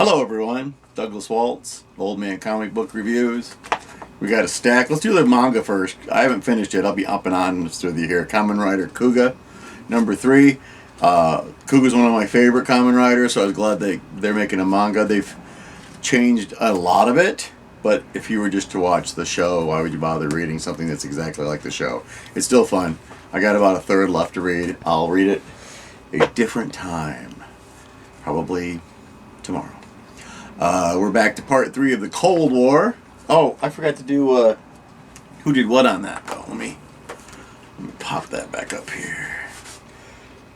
Hello everyone, Douglas Waltz, Old Man Comic Book Reviews. We got a stack. Let's do the manga first. I haven't finished yet. I'll be up and honest with you here. Kamen Rider Kuga, number 3. Kuga's one of my favorite Kamen Riders, so I was glad they're making a manga. They've changed a lot of it, but if you were just to watch the show, why would you bother reading something that's exactly like the show? It's still fun. I got about a third left to read. I'll read it a different time. Probably tomorrow. We're back to part 3 of the Cold War. Oh, I forgot to do who did what on that though. Let me pop that back up here.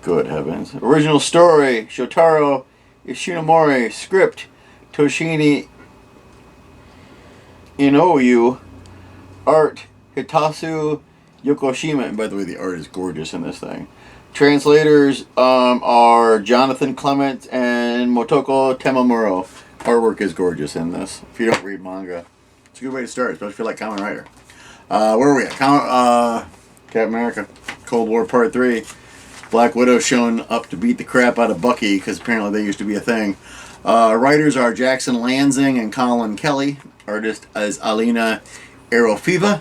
Good heavens. Original story, Shotaro Ishinomori. Script, Toshini Inoue. Art, Hitasu Yokoshima. And by the way, the art is gorgeous in this thing. Translators are Jonathan Clement and Motoko Temamuro. Artwork is gorgeous in this. If you don't read manga, it's a good way to start, especially if you like Kamen Rider. Where are we at? Captain America, Cold War Part 3. Black Widow showing up to beat the crap out of Bucky, because apparently they used to be a thing. Writers are Jackson Lansing and Colin Kelly. Artist is Alina Arofiva.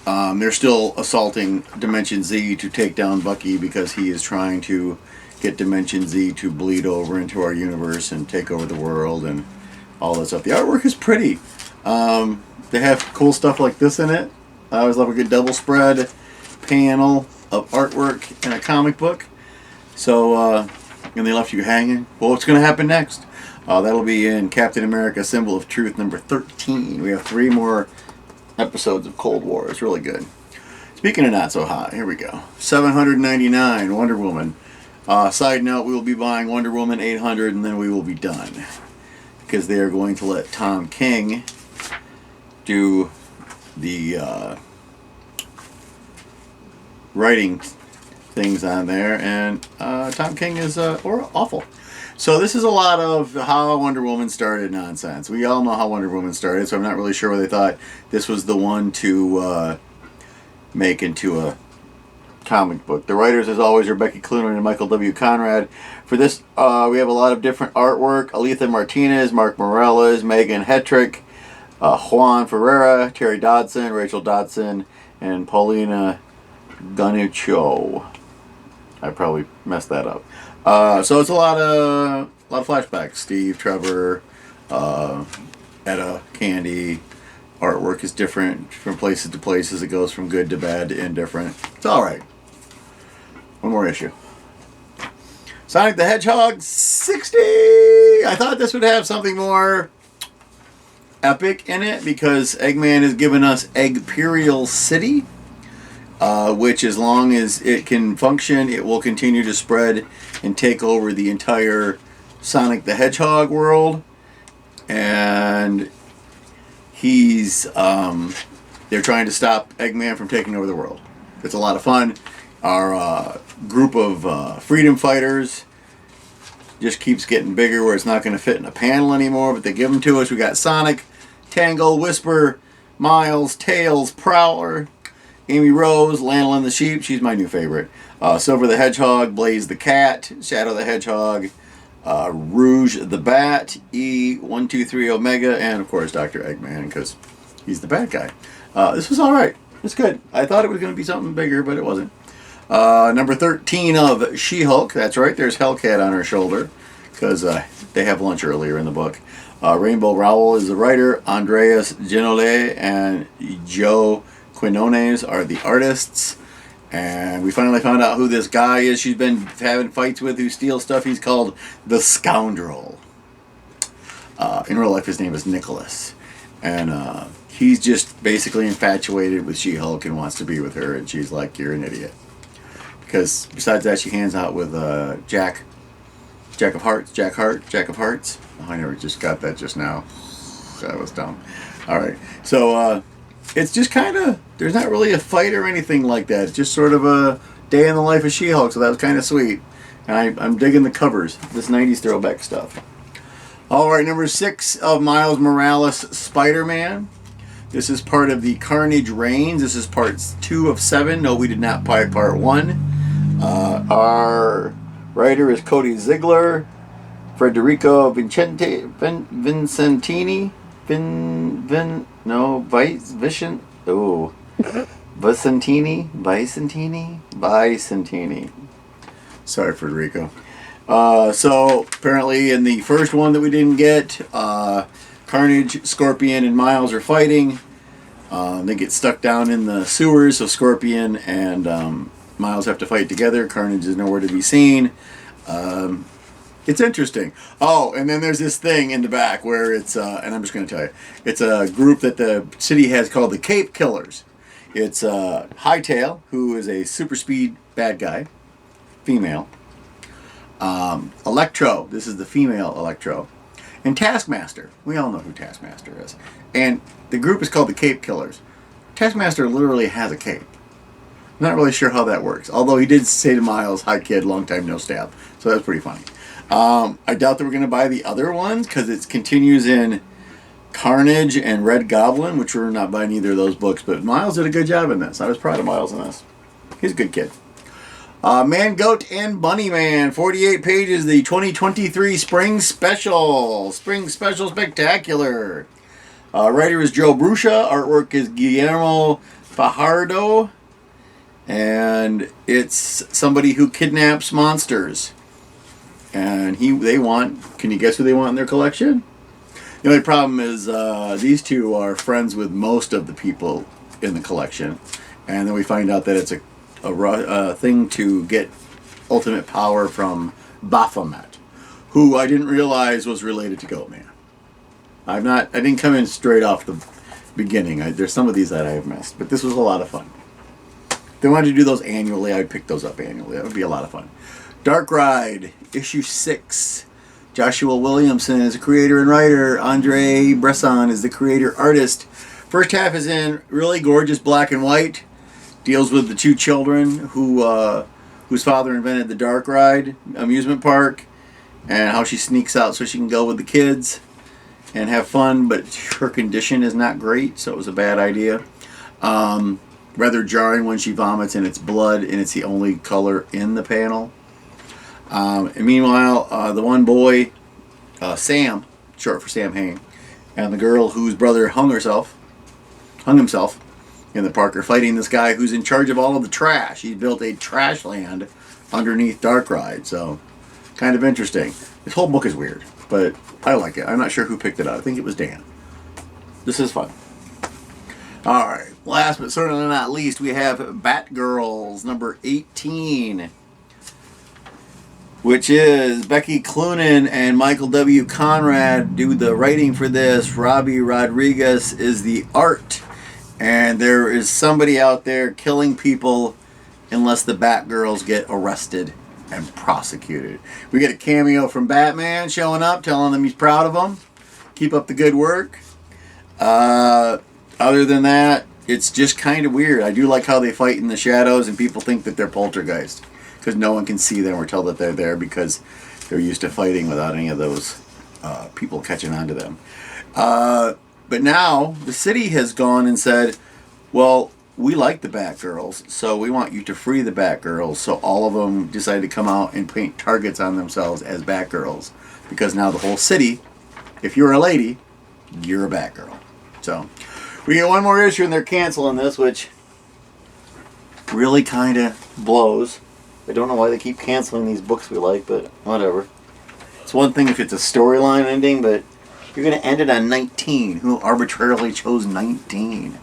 They're still assaulting Dimension Z to take down Bucky because he is trying to get Dimension Z to bleed over into our universe and take over the world and all that stuff. The artwork is pretty. They have cool stuff like this in it. I always love a good double spread panel of artwork in a comic book. So, and they left you hanging. Well, what's going to happen next? That'll be in Captain America Symbol of Truth number 13. We have 3 more episodes of Cold War. It's really good. Speaking of not so hot, here we go. $799 Wonder Woman. Side note, we will be buying Wonder Woman 800 and then we will be done. Because they are going to let Tom King do the writing things on there. And Tom King is awful. So this is a lot of how Wonder Woman started nonsense. We all know how Wonder Woman started, so I'm not really sure why they thought this was the one to make into a comic book. The writers, as always, are Becky Cloonan and Michael W. Conrad. For this, we have a lot of different artwork. Aletha Martinez, Mark Morales, Megan Hetrick, Juan Ferreira, Terry Dodson, Rachel Dodson, and Paulina Ganuccio. I probably messed that up. So it's a lot of flashbacks. Steve, Trevor, Etta, Candy. Artwork is different from places to places. It goes from good to bad to indifferent. It's all right. One more issue. Sonic the Hedgehog 60. I thought this would have something more epic in it because Eggman has given us Eggperial City, which as long as it can function, it will continue to spread and take over the entire Sonic the Hedgehog world. And he's they're trying to stop Eggman from taking over the world. It's a lot of fun. Our group of freedom fighters just keeps getting bigger where it's not going to fit in a panel anymore, but they give them to us. We got Sonic, Tangle, Whisper, Miles, Tails, Prowler, Amy Rose, Lanolin the Sheep. She's my new favorite. Silver the Hedgehog, Blaze the Cat, Shadow the Hedgehog, Rouge the Bat, E123 Omega, and of course Dr. Eggman, because he's the bad guy. This was alright. It's good. I thought it was going to be something bigger, but it wasn't. Number 13 of She-Hulk. That's right, there's Hellcat on her shoulder, because they have lunch earlier in the book. Rainbow Rowell is the writer. Andreas Ginole and Joe Quinones are the artists. And we finally found out who this guy is she's been having fights with who steals stuff. He's called the Scoundrel. In real life, his name is Nicholas. And he's just basically infatuated with She-Hulk and wants to be with her. And she's like, you're an idiot. Because besides that, she hangs out with Jack of Hearts. Oh, I never just got that just now. That was dumb. Alright, so it's just kind of, there's not really a fight or anything like that. It's just sort of a day in the life of She-Hulk, so that was kind of sweet. And I'm digging the covers, this 90s throwback stuff. Alright, number 6 of Miles Morales, Spider-Man. This is part of the Carnage Reigns. This is part 2 of 7. No, we did not buy part 1. Our writer is Cody Ziegler. Federico Vincentini, Vicentini. Sorry, Federico. So apparently in the first one that we didn't get, Carnage, Scorpion, and Miles are fighting. They get stuck down in the sewers, so Scorpion and Miles have to fight together. Carnage is nowhere to be seen. It's interesting. Oh, and then there's this thing in the back where it's, and I'm just going to tell you, it's a group that the city has called the Cape Killers. It's Hightail, who is a super speed bad guy, female. Electro, this is the female Electro. And Taskmaster. We all know who Taskmaster is. And the group is called the Cape Killers. Taskmaster literally has a cape. I'm not really sure how that works. Although he did say to Miles, "Hi kid, long time no stab." So that was pretty funny. I doubt that we're going to buy the other ones because it continues in Carnage and Red Goblin, which we're not buying either of those books. But Miles did a good job in this. I was proud of Miles in this. He's a good kid. Man, Goat, and Bunny Man, 48 pages, the 2023 Spring Special. Spring Special Spectacular. Writer is Joe Bruscia. Artwork is Guillermo Fajardo. And it's somebody who kidnaps monsters. And can you guess who they want in their collection? The only problem is these two are friends with most of the people in the collection. And then we find out that it's a thing to get ultimate power from Baphomet, who I didn't realize was related to Goatman. I didn't come in straight off the beginning. There's some of these that I have missed, but this was a lot of fun. If they wanted to do those annually, I'd pick those up annually. That would be a lot of fun. Dark Ride, issue 6. Joshua Williamson is the creator and writer. Andre Bresson is the creator artist. First half is in really gorgeous black and white. Deals with the two children whose father invented the Dark Ride amusement park, and how she sneaks out so she can go with the kids and have fun, but her condition is not great, so it was a bad idea. Rather jarring when she vomits and it's blood, and it's the only color in the panel. And meanwhile, the one boy, Sam, short for Sam Hain, and the girl whose brother hung himself in the park are fighting this guy who's in charge of all of the trash. He built a trash land underneath Dark Ride, so kind of interesting. This whole book is weird, but I like it. I'm not sure who picked it up. I think it was Dan. This is fun. Alright, last but certainly not least, we have Batgirls Number 18, which is Becky Cloonan and Michael W. Conrad do the writing for this. Robbie Rodriguez is the art. And there is somebody out there killing people unless the Batgirls get arrested and prosecuted. We get a cameo from Batman showing up, telling them he's proud of them. Keep up the good work. Other than that, it's just kind of weird. I do like how they fight in the shadows and people think that they're poltergeist because no one can see them or tell that they're there because they're used to fighting without any of those people catching on to them. But now the city has gone and said, well, we like the Batgirls, so we want you to free the Batgirls. So all of them decided to come out and paint targets on themselves as Batgirls. Because now the whole city, if you're a lady, you're a Batgirl. So we get one more issue and they're canceling this, which really kind of blows. I don't know why they keep canceling these books we like, but whatever. It's one thing if it's a storyline ending, but you're going to end it on 19. Who arbitrarily chose 19?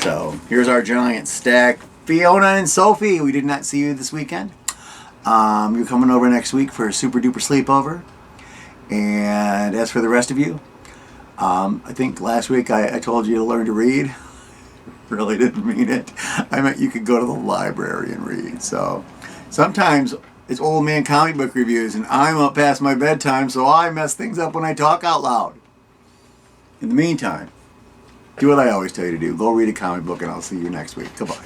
So, here's our giant stack. Fiona and Sophie, we did not see you this weekend. You're coming over next week for a super duper sleepover. And as for the rest of you, I think last week I told you to learn to read. Really didn't mean it. I meant you could go to the library and read. So, sometimes it's old man comic book reviews, and I'm up past my bedtime, so I mess things up when I talk out loud. In the meantime, do what I always tell you to do. Go read a comic book, and I'll see you next week. Goodbye.